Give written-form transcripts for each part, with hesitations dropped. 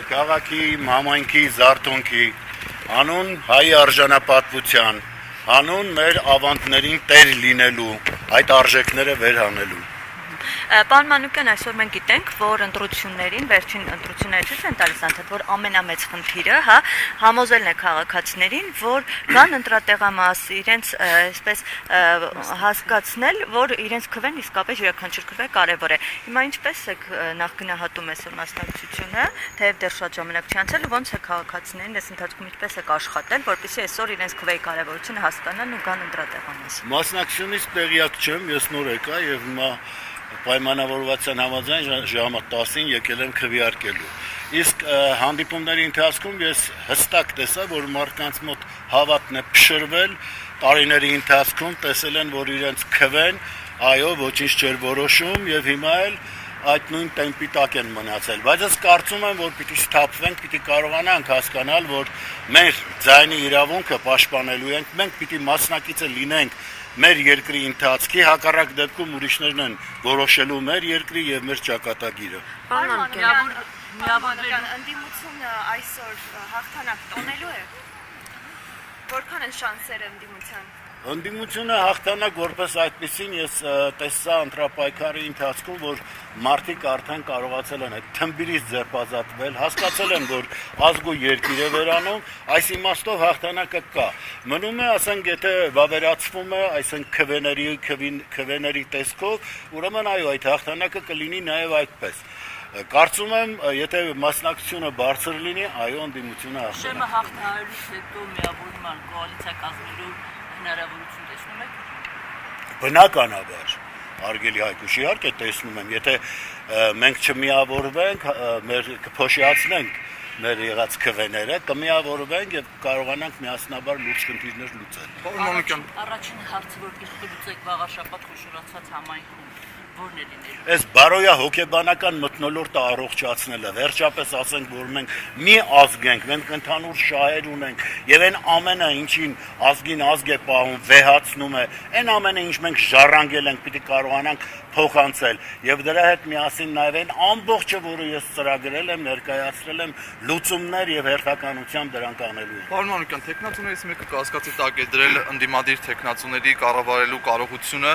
քաղաքի, համայնքի, զարթոնքի, հանուն հայի արժանապատվության, հանուն մեր ավանդներին տեր լինելու, այդ արժեքները վերհանելու։ Պարոն Մանուկյան, այսօր մենք գիտենք, որ ընտրություններին, վերջին ընտրությունները ցույց են տալիս անդադ, որ ամենամեծ խնդիրը, համոզելն է քաղաքացիներին, որ կան ընտրատեղամաս, իրենց այսպես հասկացնել, որ իրենց քվեն իսկապես յուրաքանչյուր քվե կարևոր է։ Հիմա ինչպես եք նախ գնահատում այսօր մասնակցությունը, թեև դեռ շատ ժամանակ չի անցել, ոնց է քաղաքացիներին այս ընթացքում ինչպես եք աշխատել, որպեսզի այսօր իրենց քվեի կարևորությունը հասկանան ու գան ընտրատեղամաս։ Մասնակցությունից տեղյակ չեմ, ես նոր եկա եւ հիմա պայմանավորվածության համաձայն ժամը 10-ին եկել եմ քվեարկելու։ Իսկ հանդիպումների ընթացքում ես հստակ տեսա, որ մարդկանց մոտ հավատն է փշրվել, տարիների ընթացքում տեսել են, որ իրենց քվեն, այո, ոչինչ չէր որոշում եւ հիմա էլ այդ նույն տեմպի տակ են մնացել, բայց ես կարծում եմ, որ պիտի սթափվենք, պիտի կարողանանք հասկանալ, որ մեր ձայնի իրավունքը պաշտպանելու ենք, մենք պիտի մասնակիցը լինենք մեր երկրի ընթացքի, հակառակ դեպքում ուրիշներն են որոշելու մեր երկրի եւ մեր ճակատագիրը։ Ընդդիմությունը այսօր հաղթանակ տոնելու է։ Որքան են շանսերը ընդդիմության։ Ընդդիմությունը հաղթանակ որպես այդպեսին ես տեսա ընտրապայքարի ընթացքում, որ մարդիկ արդեն կարողացել են այդ թմբիրից ձերբազատվել, հասկացել են, որ ազգ ու երկիր է վերանում, այս իմաստով հաղթանակը կա։ Մնում է, ասենք, եթե վավերացվում է, այսինքն քվեների տեսքով, ուրեմն այո, այդ հաղթանակը կլինի նաև այդպես։ Կարծում եմ, եթե մասնակցությունը բարձր լինի, այո, ընդդիմությունը հաղթանակ։ Շեմը հաղթահարելուց հետո միավորման կոալիցիա կազմելու հնարավորություն տեսնում եք։ Բնականաբար, Արգելի Հայկուշ, իհարկե տեսնում եմ, եթե մենք չմիավորվենք, կփոշիացնենք մեր եղած քվեները, կմիավորվենք եւ կարողանանք միասնաբար լուրջ խնդիրներ լուծել։ Առաջին հարցը, որ կլուծեք վաղ շաբաթ խոշորացած համայնքում, որն է լինելու։ Այս բարոյա հոգեբանական մթնոլորտը առողջացնելը, վերջապես ասենք, որ մենք մի ազգ ենք, մենք ընդհանուր շահեր ունենք, եւ այն ամենը, ինչին ազգին ազգ է պահում, վեհացնում է, այն ամենը, ինչ մենք ժառանգել ենք, պիտի կարողանանք փոխանցել, եւ դրա հետ միասին նաեւ այն ամբողջը, որը ես ծրագրել եմ, ներկայացրել եմ, լուծումներ եւ հերթականությամբ դրանք անելու եմ։ Պարոն Մանուկյան, տեխնացուներից մեկը կասկածի տակ է դրել ընդդիմադիր տեխնացուների կառավարելու կարողությունը,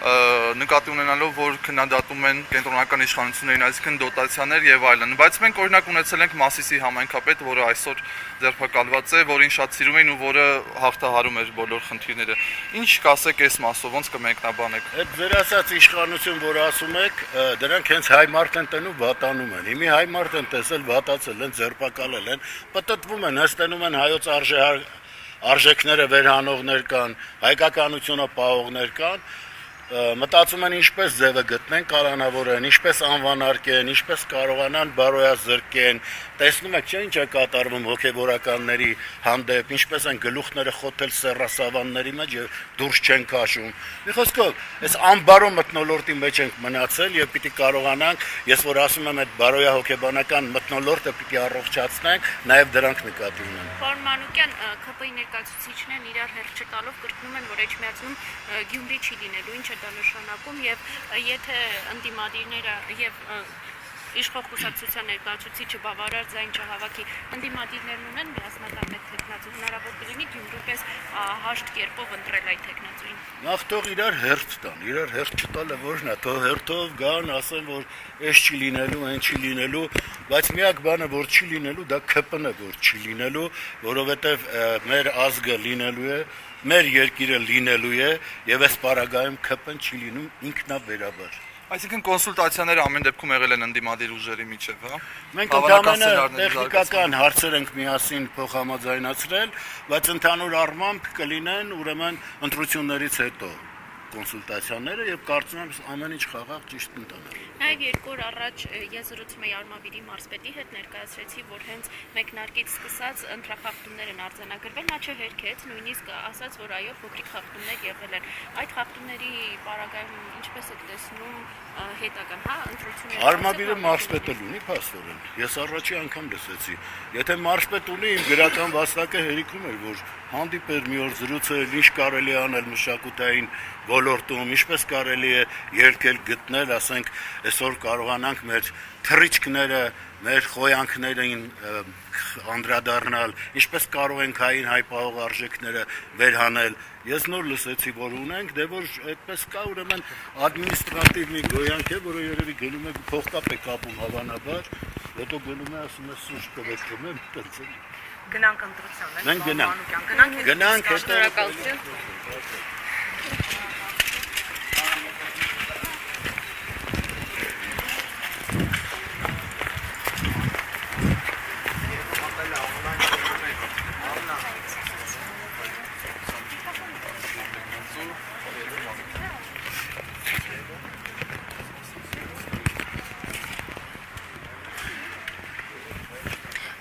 նկատի ունենալով, որ քննադատում են կենտրոնական իշխանություններին, այսինքն դոտացիաներ եւ այլն, բայց մենք օրինակ ունեցել ենք Մասիսի համայնքապետ, որը այսօր ձերբակալված է, որին շատ սիրում էին ու որը հաղթահարում էր բոլոր խնդիրները։ Ինչ կասեք այս մասով, ոնց կմեկնաբանեք։ Այդ ձեր ասած իշխանություն, որ ասում եք, դրանք հենց հայ մարդ են տնում վատանում են։ Հիմի հայ մարդ են տեսել, վատացել են, ձերբակալել են, պտտվում են, հստենում են հայոց արժեքները վերհանողներ կան, հայկականությունը պահողներ կան, մտածում են ինչպես ձևը գտնեն, կալանավորեն, ինչպես անվանարկեն, ինչպես կարողանան բարոյազրկեն, տեսնում եք, չէ՞ ինչ է կատարվում հոգեվորականների հանդեպ, ինչպես են գլուխները խոթել սեռասավանների մեջ եւ դուրս չեն քաշում։ Մի խոսքով, այս անբարո մթնոլորտի մեջ ենք մնացել եւ պիտի կարողանանք, ես որ ասում եմ, այդ բարոյա հոգեբանական մթնոլորտը պիտի առողջացնենք, նաեւ դրանք նկատի ունեն։ Պարոն Մանուկյան, ԿՊ-ի ներկայացուցիչներն իրար հերթ չտալով կրկնում են, որ Էջմիածնում Գյումրի չի լինելու, ինչ է դա նշանակում եւ եթե ընդդիմադիրները եւ իշխող կուսակցության ներկայացուցիչը բավարար ձայն չհավաքի, ընդդիմադիրներն ունեն միասնական այդ տեխնացու, հնարավոր կլինի Գյումրու պես հաշտ կերպով ընտրել այդ տեխնացուին։ Նախ թող իրար հերթ տան, իրար հերթ չտալը որն է, թող հերթով գան, ասեն, որ այս չի լինելու, այն չի լինելու, բայց միակ բանը, որ չի լինելու, դա ԿՊ-ն է, որ չի լինելու, որովհետեւ մեր ազգը լինելու է, մեր երկիրը լինելու է եւ այս պարագայում ԿՊ-ն չի լինում ինքնաբերաբար։ Այսինքն կոնսուլտացիաները ամեն դեպքում եղել են ընդդիմադիր ուժերի միջև, հա։ Մենք ընդհանրապես տեխնիկական հարցեր ենք միասին փոխհամաձայնացրել, բայց ընդհանուր առմամբ կլինեն ուրեմն ընտրություններից հետո կոնսուլտացիաները եւ կարծում եմ ամեն ինչ խաղաղ ճիշտ կընթանա։ Նաև 2 օր առաջ ես զրուցում էի Արմավիրի մարզպետի հետ, ներկայացրեցի, որ հենց մեկնարկից սկսած ընտրախախտումներ են արձանագրվել, նա չհերքեց, նույնիսկ ասաց, որ այո, փոքրիկ խախտումներ եղել են։ Այդ խախտումների պարագայում ինչպես եք տեսնում հետագան, հա, ընտրությունները։ Արմավիրը մարզպետը ունի, փաստորեն։ Ես առաջի անգամ լսեցի։ Եթե մարզպետ ունի, իմ գրական վաստակը հերիքում էր, որ հանդիպեր մի օր զրուցել, ինչ կարելի է անել մշակութային ոլորտում, ինչպես կարելի է երկել գտնել, ասենք, այսօր կարողանանք մեր թռիչքները, մեր խոյանքներին անդրադառնալ, ինչպես կարող ենք հայ պահող արժեքները վերհանել։ Ես նոր լսեցի, որ ունենք, դե որ այդպես կա, ուրեմն ադմինիստրատիվ մի գոյանք է, որը երևի գնում է փողկապ է կապում հավանաբար, հետո գնում է ասում է սուրճ կվեքում եմ, տենց է։ Գնանք ընտրության, Մենք գնանք։ Գնանք, հետո Շնորհակալություն։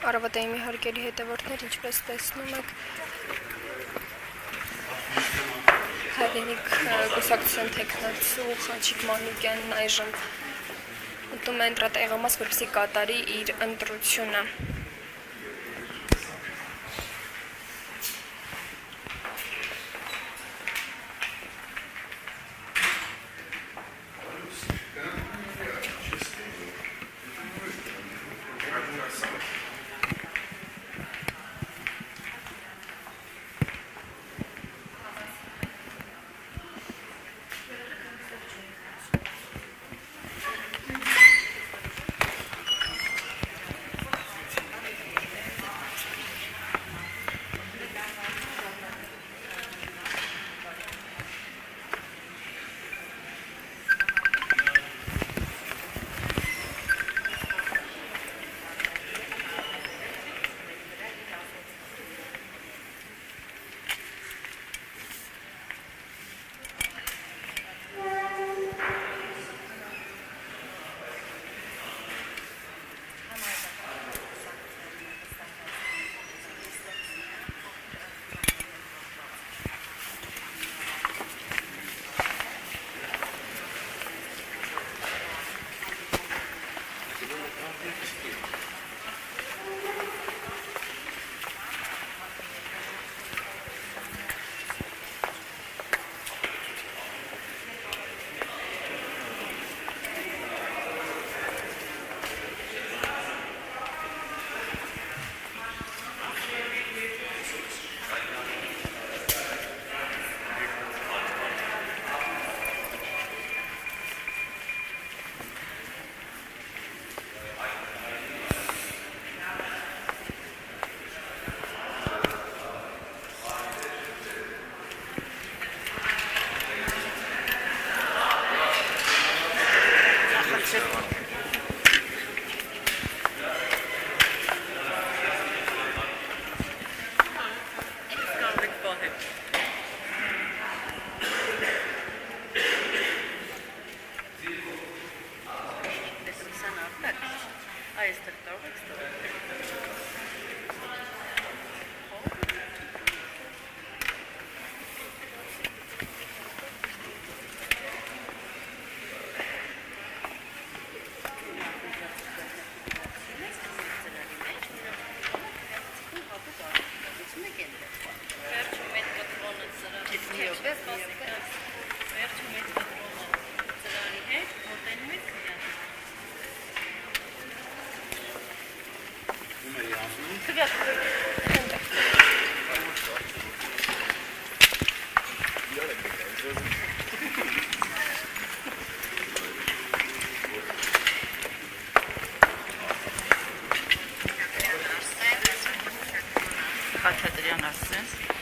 Արավատայմի հարգելի հետևորդներ, ինչպես տեսնում եք, Հայրենիք կուսակցության թեկնածու Խաչիկ Մանուկյանն այժմ ուտում է ընտրատեղամաս, որպեսզի կատարի իր ընտրությունը։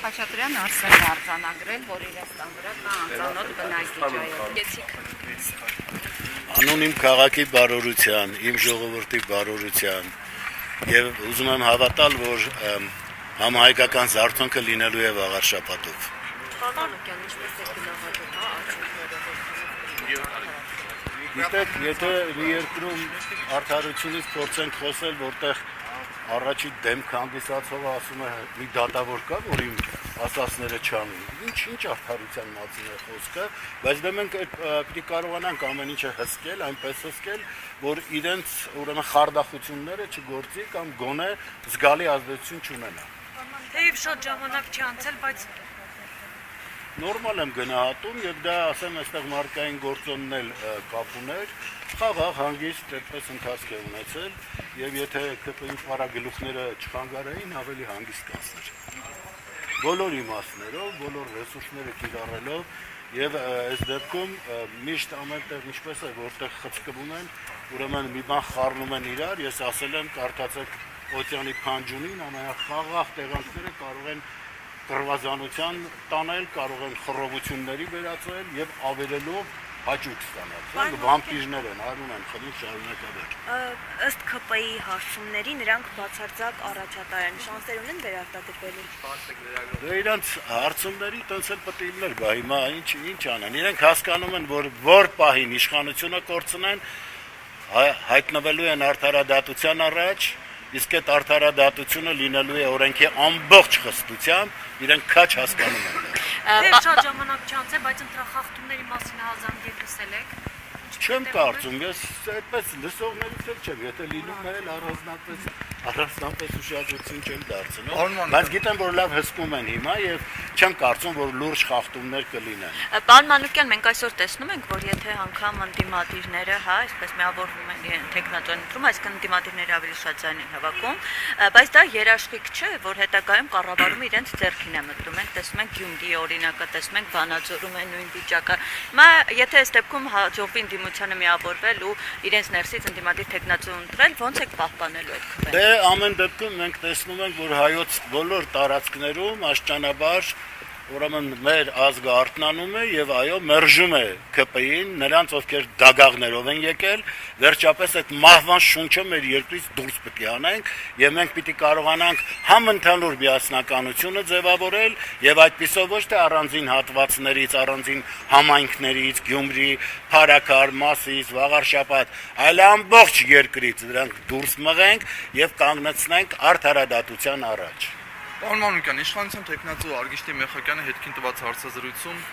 Խաչատրյան Արսենն արձանագրել, որ իրենց տան վրա կա անծանոթ բնակիչ Անուն իմ քաղաքի բարօրության, իմ ժողովրդի բարօրության եւ ուզում եմ հավատալ, որ համահայկական զարթոնքը լինելու է վաղար շաբաթով։ Գիտեք, եթե մի երկրում արդարությունից փորձենք խոսել, որտեղ առաջի դեմք հանդիսացողը ասում է մի դատավոր կա, որ իմ ասածները չանի։ Ինչ արդարության մասին է խոսքը, բայց դե մենք պիտի կարողանանք ամեն ինչը հսկել, այնպես հսկել, որ իրենց ուրեմն խարդախությունները չգործի կամ գոնե զգալի ազդեցություն չունենա։ Թեև շատ ժամանակ չի անցել, բայց նորմալ եմ գնահատում եւ դա ասեմ այստեղ մարկային գործոնն էլ կապ ուներ, խաղաղ հանգիստ այդպես ընթացք է ունեցել եւ եթե ԿՊ-ի պարագլուխները չխանգարեին ավելի հանգիստ կացներ բոլոր իմաստներով բոլոր ռեսուրսները կիրառելով եւ այս դեպքում միշտ ամենտեղ ինչպես է որտեղ խցկվում են ուրեմն մի բան խառնում են իրար ես ասել եմ կարդացեք օցեանի փանջունին ամենախաղաղ տեղանքները կարող են կռվազանության տանել կարող են խռովությունների վերածել եւ ավերելով հաճույք ստանալ վամպիրներ են արում են խմի շարունակաբար ըստ ԿՊ-ի հարցումների նրանք բացարձակ առաջատար են շանսեր ունեն վերարտադրվելու Դե իրանց հարցումների տենց էլ պետք է լիներ բա հիմա ինչ անեն իրենք հասկանում են որ պահին իշխանությունը կորցնեն հայտնվելու են արդարադատության առաջ իսկ այդ արդարադատությունը լինելու է օրենքի ամբողջ խստությամբ իրենք քաչ հասկանում են Դե շատ ժամանակ չանցել, բայց ընտրախախտումների մասին հազանգել լսել եք։ Չեմ կարծում, ես այդպես լսողներից էլ չեմ, եթե լինում է առանձնապես ուշադրություն չեմ դարձնում, բայց գիտեմ, որ լավ հսկում են հիմա եւ չեմ կարծում, որ լուրջ խախտումներ կլինեն։ Պարոն Մանուկյան, մենք այսօր տեսնում ենք, որ եթե անգամ ընդդիմադիրները, հա, այսպես միավորվում են տեխնատոն ընտրում, այսինքն ընդդիմադիրները ավելի շատ ձայն են հավաքում, բայց դա երաշխիք չէ, որ հետագայում կառավարումը իրենց ձեռքին է մտնում։ Մենք տեսնում ենք Գյումրիի օրինակը, տեսնում ենք Վանաձորում է նույն վիճակը։ Հիմա եթե այս դեպքում հաջողվի ընդդիմությանը միավորվել ու իրենց ներսից ընդդիմադիր տեխնատոն ընտրել, ոնց է պահպանելու այդ քվեն։ Դե ամեն դեպքում մենք տեսնում ենք, որ հայոց բոլոր տարածքներում աշճանաբար ուրեմն մեր ազգը արթնանում է եւ այո մերժում է ԿՊ-ին, նրանց ովքեր դագաղներով են եկել, վերջապես այդ մահվան շունչը մեր երկրից դուրս պետք է անենք եւ մենք պիտի կարողանանք համընդհանուր միասնականությունը ձևավորել եւ այդպիսով ոչ թե առանձին հատվածներից, առանձին համայնքներից, Գյումրի, Փարաքար, Մասիս, Վաղարշապատ, այլ ամբողջ երկրից դրանք դուրս մղենք եւ կանգնեցնենք արդարադատության առաջ։ Պարոն Մանուկյան, իշխանության տեխնացու Արգիշտի Մեխակյանը հետքին տված հարցազրույցում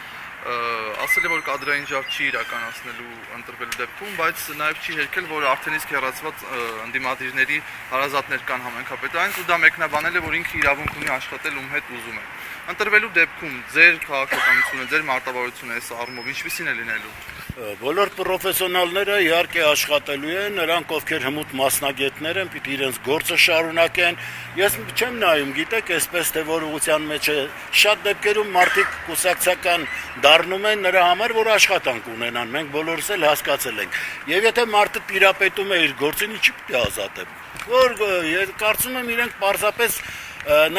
ասել է, որ կադրային ժառ չի իրականացնելու ընտրվելու դեպքում, բայց նաև չի հերքել, որ արդեն իսկ հեռացված ընդդիմադիրների հարազատներ կան համայնքապետարանից ու դա մեկնաբանել է, որ ինքը իրավունք ունի աշխատել ում հետ ուզում է։ Ընտրվելու դեպքում ձեր քաղաքականությունը, ձեր մարտավարությունը այս առումով ինչպիսին է լինելու։ Բոլոր պրոֆեսիոնալները իհարկե աշխատելու են, նրանք ովքեր հմուտ մասնագետներ են, պիտի իրենց գործը շարունակեն։ Ես չեմ նայում, գիտեք, այսպես թե որ ուղղության մեջ է, շատ դեպքերում մարդիկ կուսակցական դառնում են նրա համար, որ աշխատանք ունենան։ Մենք բոլորս էլ հասկացել ենք։ Եվ եթե մարդը տիրապետում է իր գործին, ինչի՞ պիտի ազատեմ։ Որ կարծում եմ իրենք պարզապես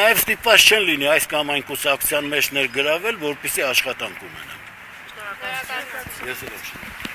նաև ստիպված չեն լինի այս կամ այն կուսակցության մեջ ներգրավել, որպեսզի աշխատանք ունենան։ Ես էլ եմ։